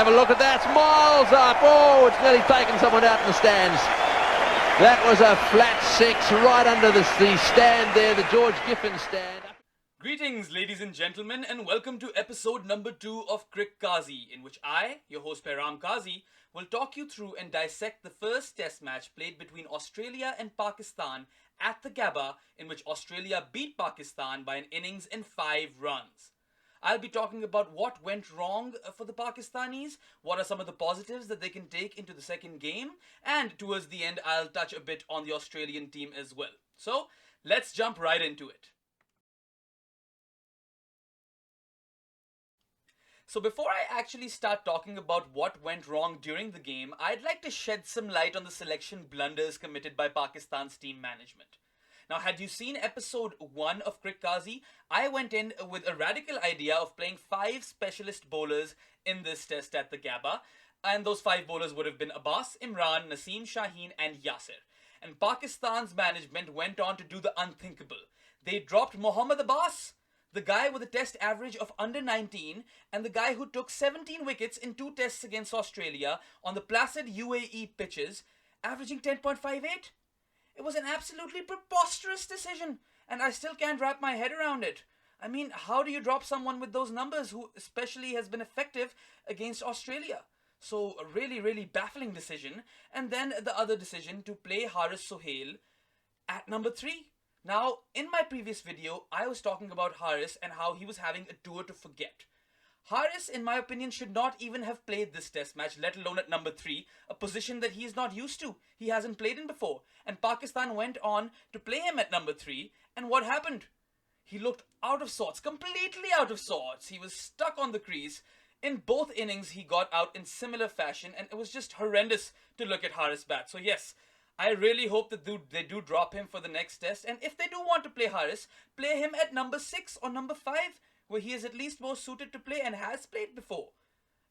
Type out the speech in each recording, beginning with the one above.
have a look at that. It's miles up. Oh, it's nearly taken someone out in the stands. That was a flat six right under the stand there, the George Giffen stand. Greetings, ladies and gentlemen, and welcome to episode number 2 of CRIQAZI, in which I, your host Pairam Qazi, will talk you through and dissect the first test match played between Australia and Pakistan at the Gabba, in which Australia beat Pakistan by an innings in 5 runs. I'll be talking about what went wrong for the Pakistanis, what are some of the positives that they can take into the second game, and towards the end I'll touch a bit on the Australian team as well. So, let's jump right into it. So before I actually start talking about what went wrong during the game, I'd like to shed some light on the selection blunders committed by Pakistan's team management. Now, had you seen episode 1 of CRIQAZI, I went in with a radical idea of playing 5 specialist bowlers in this test at the Gabba, and those 5 bowlers would have been Abbas, Imran, Naseem Shaheen and Yasir. And Pakistan's management went on to do the unthinkable. They dropped Mohammad Abbas, the guy with a test average of under 19 and the guy who took 17 wickets in 2 tests against Australia on the placid UAE pitches, averaging 10.58. It was an absolutely preposterous decision, and I still can't wrap my head around it. I mean, how do you drop someone with those numbers who especially has been effective against Australia? So a really baffling decision. And then the other decision to play Haris Sohail at number 3. Now, in my previous video, I was talking about Haris and how he was having a tour to forget. Haris, in my opinion, should not even have played this test match, let alone at number 3, a position that he is not used to. He hasn't played in before. And Pakistan went on to play him at number 3, and what happened? He looked out of sorts, completely out of sorts. He was stuck on the crease. In both innings, he got out in similar fashion, and it was just horrendous to look at Haris bat. So yes, I really hope that they do drop him for the next test. And if they do want to play Haris, play him at number 6 or number 5, where he is at least more suited to play and has played before.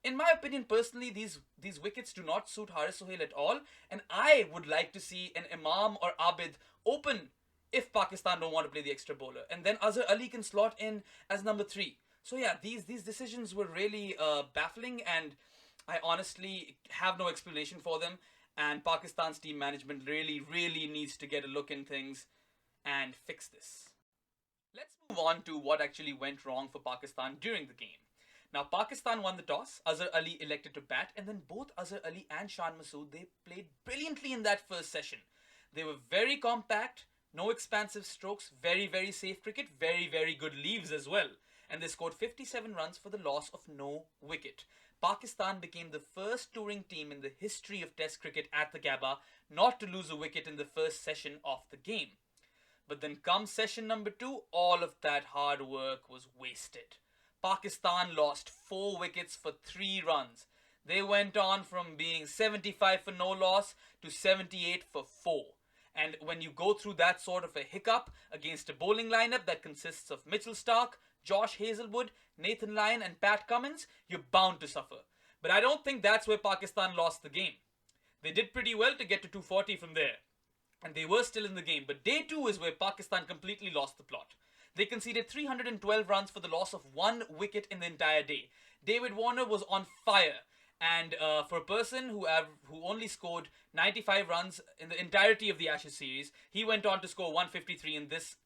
In my opinion, personally, these wickets do not suit Haris Sohail at all. And I would like to see an Imam or Abid open if Pakistan don't want to play the extra bowler. And then Azhar Ali can slot in as number 3. So yeah, these decisions were really baffling, and I honestly have no explanation for them. And Pakistan's team management really needs to get a look in things and fix this. Let's move on to what actually went wrong for Pakistan during the game. Now, Pakistan won the toss. Azhar Ali elected to bat, and then both Azhar Ali and Shan Masood, they played brilliantly in that first session. They were very compact, no expansive strokes, very safe cricket, very good leaves as well. And they scored 57 runs for the loss of no wicket. Pakistan became the first touring team in the history of Test cricket at the Gabba not to lose a wicket in the first session of the game. But then come session number 2, all of that hard work was wasted. Pakistan lost 4 wickets for 3 runs. They went on from being 75 for no loss to 78 for 4. And when you go through that sort of a hiccup against a bowling lineup that consists of Mitchell Starc, Josh Hazlewood, Nathan Lyon and Pat Cummins, you're bound to suffer. But I don't think that's where Pakistan lost the game. They did pretty well to get to 240 from there. And they were still in the game. But day 2 is where Pakistan completely lost the plot. They conceded 312 runs for the loss of 1 wicket in the entire day. David Warner was on fire. And for a person who only scored 95 runs in the entirety of the Ashes series, he went on to score 153 in this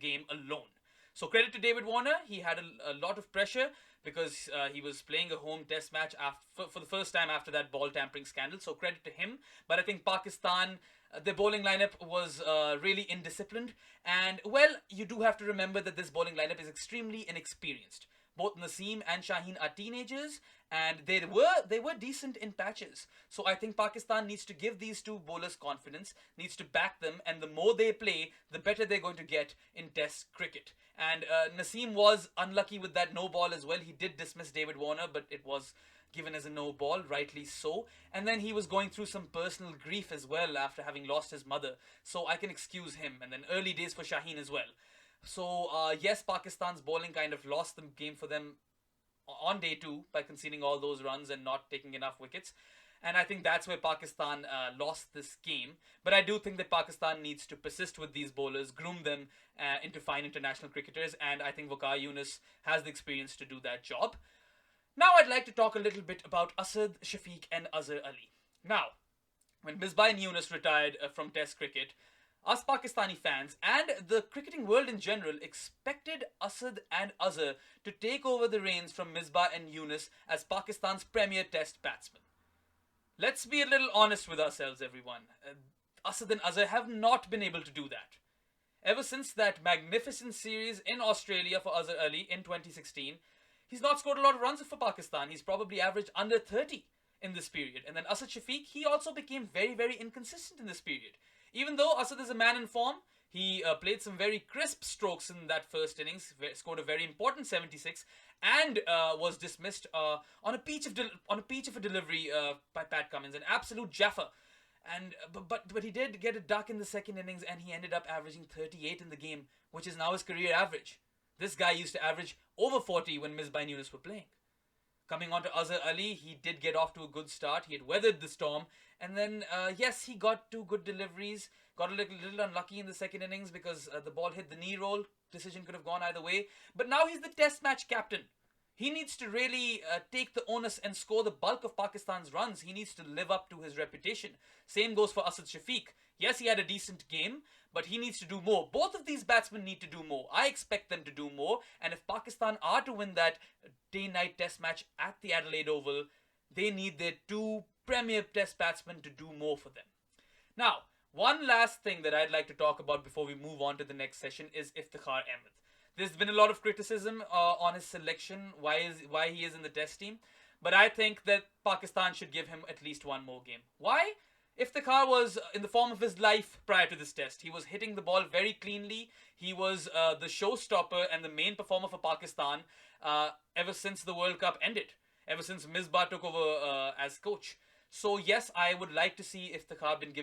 game alone. So credit to David Warner. He had a lot of pressure because he was playing a home test match for the first time after that ball tampering scandal. So credit to him. But I think Pakistan, their bowling lineup was really indisciplined. And well, you do have to remember that this bowling lineup is extremely inexperienced. Both Naseem and Shaheen are teenagers, and they were decent in patches. So I think Pakistan needs to give these 2 bowlers confidence, needs to back them, and the more they play, the better they're going to get in Test cricket. And Naseem was unlucky with that no ball as well. He did dismiss David Warner, but it was given as a no ball, rightly so. And then he was going through some personal grief as well after having lost his mother. So I can excuse him. And then early days for Shaheen as well. So yes, Pakistan's bowling kind of lost the game for them on day 2 by conceding all those runs and not taking enough wickets. And I think that's where Pakistan lost this game. But I do think that Pakistan needs to persist with these bowlers, groom them into fine international cricketers. And I think Waqar Younis has the experience to do that job. Now I'd like to talk a little bit about Asad, Shafiq and Azhar Ali. Now, when Misbah and Yunus retired from Test cricket, us Pakistani fans and the cricketing world in general expected Asad and Azhar to take over the reins from Misbah and Yunus as Pakistan's premier Test batsmen. Let's be a little honest with ourselves, everyone. Asad and Azhar have not been able to do that. Ever since that magnificent series in Australia for Azhar Ali in 2016, he's not scored a lot of runs for Pakistan. He's probably averaged under 30 in this period. And then Asad Shafiq, he also became very, very inconsistent in this period. Even though Asad is a man in form, he played some very crisp strokes in that first innings, scored a very important 76, and was dismissed on a peach of a delivery by Pat Cummins, an absolute jaffa. And but he did get a duck in the second innings, and he ended up averaging 38 in the game, which is now his career average. This guy used to average over 40 when Misbah and Yunus were playing. Coming on to Azhar Ali, he did get off to a good start. He had weathered the storm. And then, yes, he got two good deliveries. Got a little unlucky in the second innings because the ball hit the knee roll. Decision could have gone either way. But now he's the test match captain. He needs to really take the onus and score the bulk of Pakistan's runs. He needs to live up to his reputation. Same goes for Asad Shafiq. Yes, he had a decent game, but he needs to do more. Both of these batsmen need to do more. I expect them to do more. And if Pakistan are to win that day-night test match at the Adelaide Oval, they need their two premier test batsmen to do more for them. Now, one last thing that I'd like to talk about before we move on to the next session is Iftikhar Ahmed. There's been a lot of criticism on his selection, why he is in the test team. But I think that Pakistan should give him at least one more game. Why? Iftikhar was in the form of his life prior to this test. He was hitting the ball very cleanly. He was the showstopper and the main performer for Pakistan ever since the World Cup ended. Ever since Misbah took over as coach. So yes, I would like to see Iftikhar been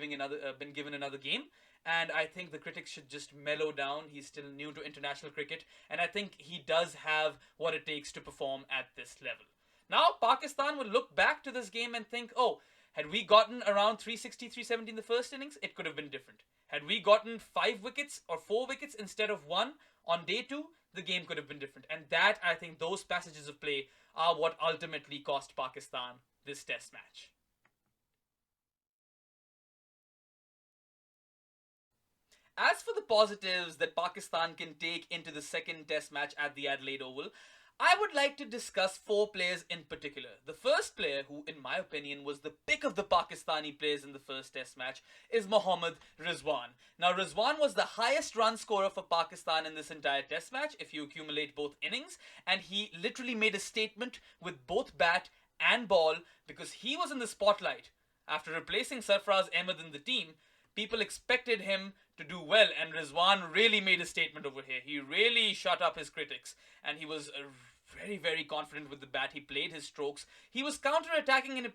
given another game. And I think the critics should just mellow down. He's still new to international cricket. And I think he does have what it takes to perform at this level. Now, Pakistan will look back to this game and think, oh, had we gotten around 360, 370 in the first innings, it could have been different. Had we gotten 5 wickets or 4 wickets instead of 1 on day 2, the game could have been different. And that, I think, those passages of play are what ultimately cost Pakistan this test match. As for the positives that Pakistan can take into the second test match at the Adelaide Oval, I would like to discuss 4 players in particular. The first player, who in my opinion was the pick of the Pakistani players in the first test match, is Mohammad Rizwan. Now Rizwan was the highest run scorer for Pakistan in this entire test match if you accumulate both innings, and he literally made a statement with both bat and ball because he was in the spotlight. After replacing Sarfaraz Ahmed in the team, people expected him to do well, and Rizwan really made a statement over here. He really shut up his critics, and he was very, very confident with the bat. He played his strokes. He was counter-attacking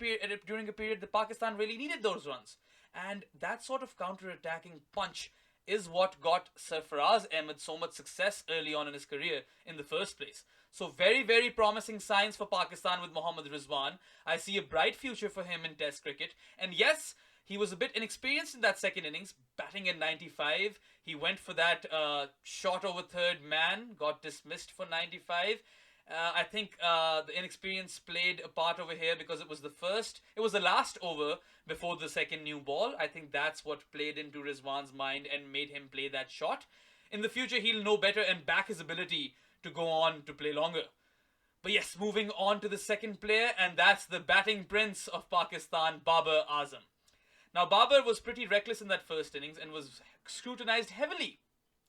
during a period that Pakistan really needed those runs. And that sort of counter-attacking punch is what got Sarfaraz Ahmed so much success early on in his career in the first place. So very, very promising signs for Pakistan with Mohammad Rizwan. I see a bright future for him in Test cricket. And yes, he was a bit inexperienced in that second innings, batting at 95. He went for that shot over third man, got dismissed for 95. I think the inexperience played a part over here because it was the last over before the second new ball. I think that's what played into Rizwan's mind and made him play that shot. In the future, he'll know better and back his ability to go on to play longer. But yes, moving on to the second player, and that's the batting prince of Pakistan, Babar Azam. Now, Babar was pretty reckless in that first innings and was scrutinized heavily.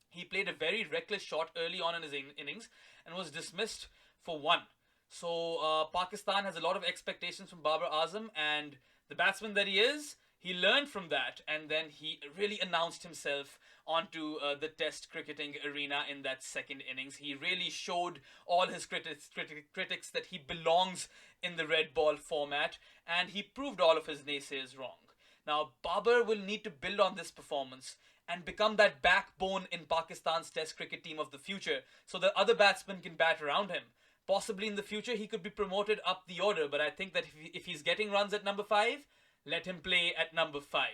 He played a very reckless shot early on in his innings and was dismissed for 1. So, Pakistan has a lot of expectations from Babar Azam, and the batsman that he is, he learned from that, and then he really announced himself onto the Test cricketing arena in that second innings. He really showed all his critics that he belongs in the red ball format, and he proved all of his naysayers wrong. Now, Babar will need to build on this performance and become that backbone in Pakistan's Test cricket team of the future so that other batsmen can bat around him. Possibly in the future, he could be promoted up the order, but I think that if he's getting runs at number 5, let him play at number 5.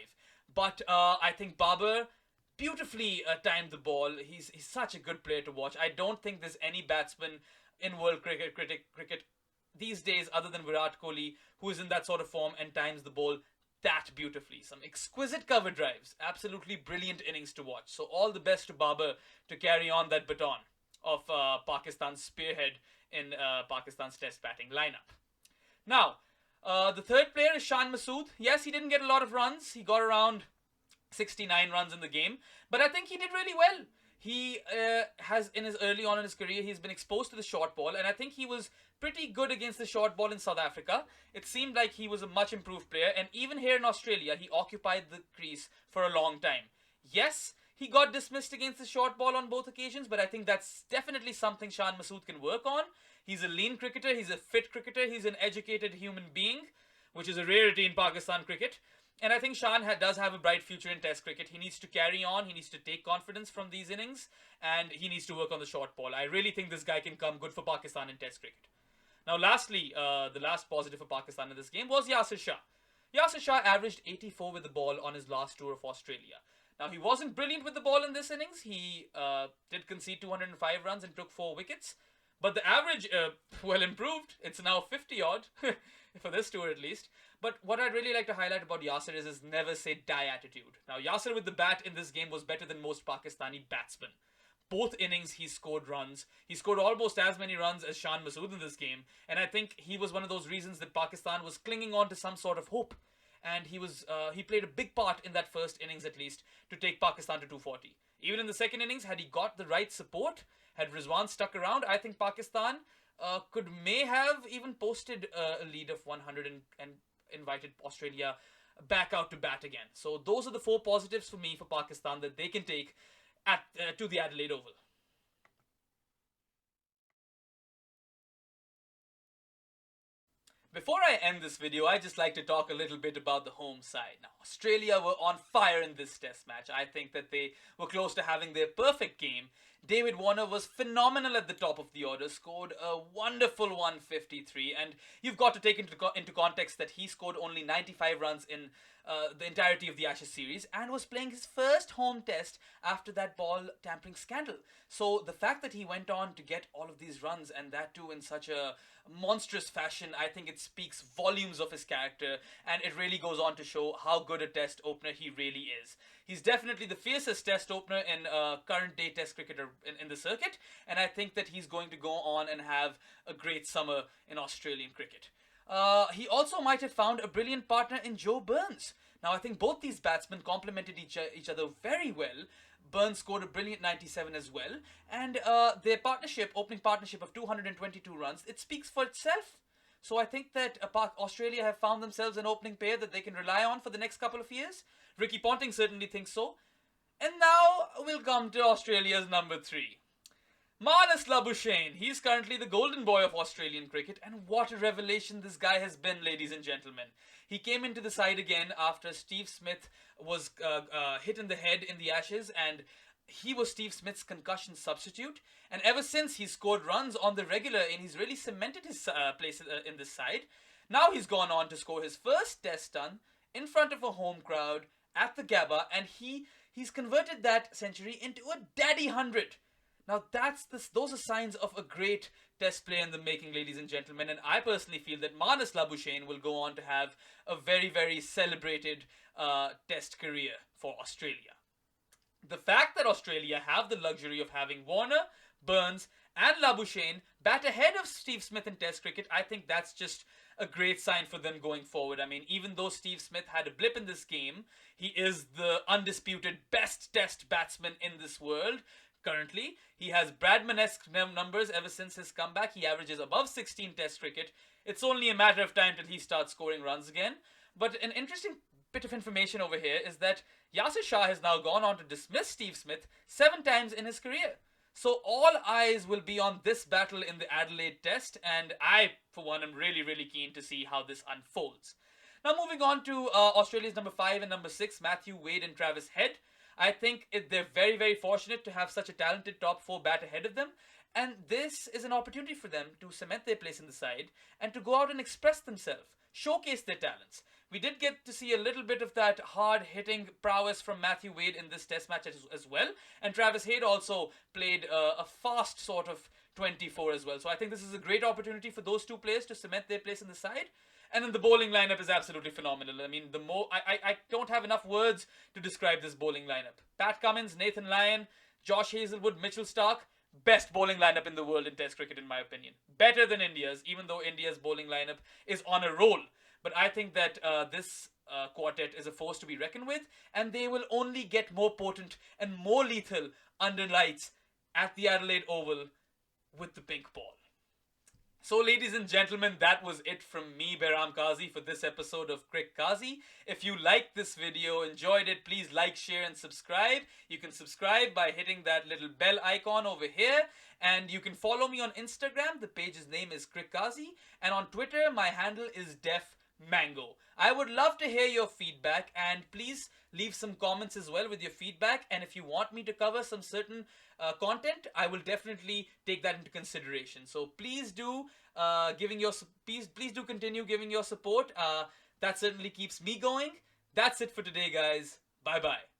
But I think Babar beautifully timed the ball. He's such a good player to watch. I don't think there's any batsman in world cricket these days other than Virat Kohli, who is in that sort of form and times the ball that beautifully. Some exquisite cover drives, absolutely brilliant innings to watch. So all the best to Babar to carry on that baton of Pakistan's spearhead in Pakistan's test batting lineup. Now, the third player is Shan Masood. Yes, he didn't get a lot of runs. He got around 69 runs in the game, but I think he did really well. He has, early on in his career, he's been exposed to the short ball, and I think he was pretty good against the short ball in South Africa. It seemed like he was a much improved player, and even here in Australia, he occupied the crease for a long time. Yes, he got dismissed against the short ball on both occasions, but I think that's definitely something Shan Masood can work on. He's a lean cricketer, he's a fit cricketer, he's an educated human being, which is a rarity in Pakistan cricket. And I think Shan does have a bright future in Test cricket. He needs to carry on, he needs to take confidence from these innings, and he needs to work on the short ball. I really think this guy can come good for Pakistan in Test cricket. Now, lastly, the last positive for Pakistan in this game was Yasir Shah. Yasir Shah averaged 84 with the ball on his last tour of Australia. Now, he wasn't brilliant with the ball in this innings. He did concede 205 runs and took 4 wickets. But the average, well, improved. It's now 50 odd, for this tour at least. But what I'd really like to highlight about Yasir is his never say die attitude. Now, Yasir with the bat in this game was better than most Pakistani batsmen. Both innings he scored runs. He scored almost as many runs as Shan Masood in this game. And I think he was one of those reasons that Pakistan was clinging on to some sort of hope. And he played a big part in that first innings at least to take Pakistan to 240. Even in the second innings, had he got the right support, had Rizwan stuck around, I think Pakistan may have even posted a lead of 100 and invited Australia back out to bat again. So those are the 4 positives for me for Pakistan that they can take to the Adelaide Oval. Before I end this video, I'd just like to talk a little bit about the home side. Now, Australia were on fire in this test match. I think that they were close to having their perfect game. David Warner was phenomenal at the top of the order, scored a wonderful 153, and you've got to take into context that he scored only 95 runs in the entirety of the Ashes series and was playing his first home test after that ball tampering scandal. So the fact that he went on to get all of these runs, and that too in such a monstrous fashion, I think it speaks volumes of his character, and it really goes on to show how good a test opener he really is. He's definitely the fiercest test opener in current day test cricketer in the circuit, and I think that he's going to go on and have a great summer in Australian cricket. He also might have found a brilliant partner in Joe Burns. Now, I think both these batsmen complemented each other very well. Burns scored a brilliant 97 as well, and their opening partnership of 222 runs, it speaks for itself. So I think that Australia have found themselves an opening pair that they can rely on for the next couple of years. Ricky Ponting certainly thinks so. And now we'll come to Australia's number 3. Marnus Labuschagne. He's currently the golden boy of Australian cricket, and what a revelation this guy has been, ladies and gentlemen. He came into the side again after Steve Smith was hit in the head in the Ashes, and he was Steve Smith's concussion substitute. And ever since, he's scored runs on the regular, and he's really cemented his place in this side. Now he's gone on to score his first test ton in front of a home crowd at the Gabba, and he's converted that century into a daddy 100. Now those are signs of a great test player in the making, ladies and gentlemen, and I personally feel that Marnus Labuschagne will go on to have a very, very celebrated test career for Australia. The fact that Australia have the luxury of having Warner, Burns and Labuschagne bat ahead of Steve Smith in test cricket, I think that's just a great sign for them going forward. I mean, even though Steve Smith had a blip in this game, he is the undisputed best test batsman in this world. Currently, he has Bradman-esque numbers ever since his comeback. He averages above 16 test cricket. It's only a matter of time till he starts scoring runs again. But an interesting bit of information over here is that Yasir Shah has now gone on to dismiss Steve Smith 7 times in his career. So all eyes will be on this battle in the Adelaide Test, and I, for one, am really, really keen to see how this unfolds. Now moving on to Australia's number 5 and number 6, Matthew Wade and Travis Head. I think they're very, very fortunate to have such a talented top 4 bat ahead of them, and this is an opportunity for them to cement their place in the side and to go out and express themselves, showcase their talents. We did get to see a little bit of that hard-hitting prowess from Matthew Wade in this test match as well, and Travis Head also played a fast sort of 24 as well. So I think this is a great opportunity for those two players to cement their place in the side. And then the bowling lineup is absolutely phenomenal. I mean, I don't have enough words to describe this bowling lineup. Pat Cummins, Nathan Lyon, Josh Hazlewood, Mitchell Stark, best bowling lineup in the world in Test cricket in my opinion. Better than India's, even though India's bowling lineup is on a roll. But I think that this quartet is a force to be reckoned with, and they will only get more potent and more lethal under lights at the Adelaide Oval with the pink ball. So, ladies and gentlemen, that was it from me, Behram Kazi, for this episode of CRIQAZI. If you liked this video, enjoyed it, please like, share, and subscribe. You can subscribe by hitting that little bell icon over here. And you can follow me on Instagram. The page's name is CRIQAZI. And on Twitter, my handle is DefMango. I would love to hear your feedback, and please leave some comments as well with your feedback. And if you want me to cover some certain content, I will definitely take that into consideration. So please do please do continue giving your support. That certainly keeps me going. That's it for today, guys. Bye bye.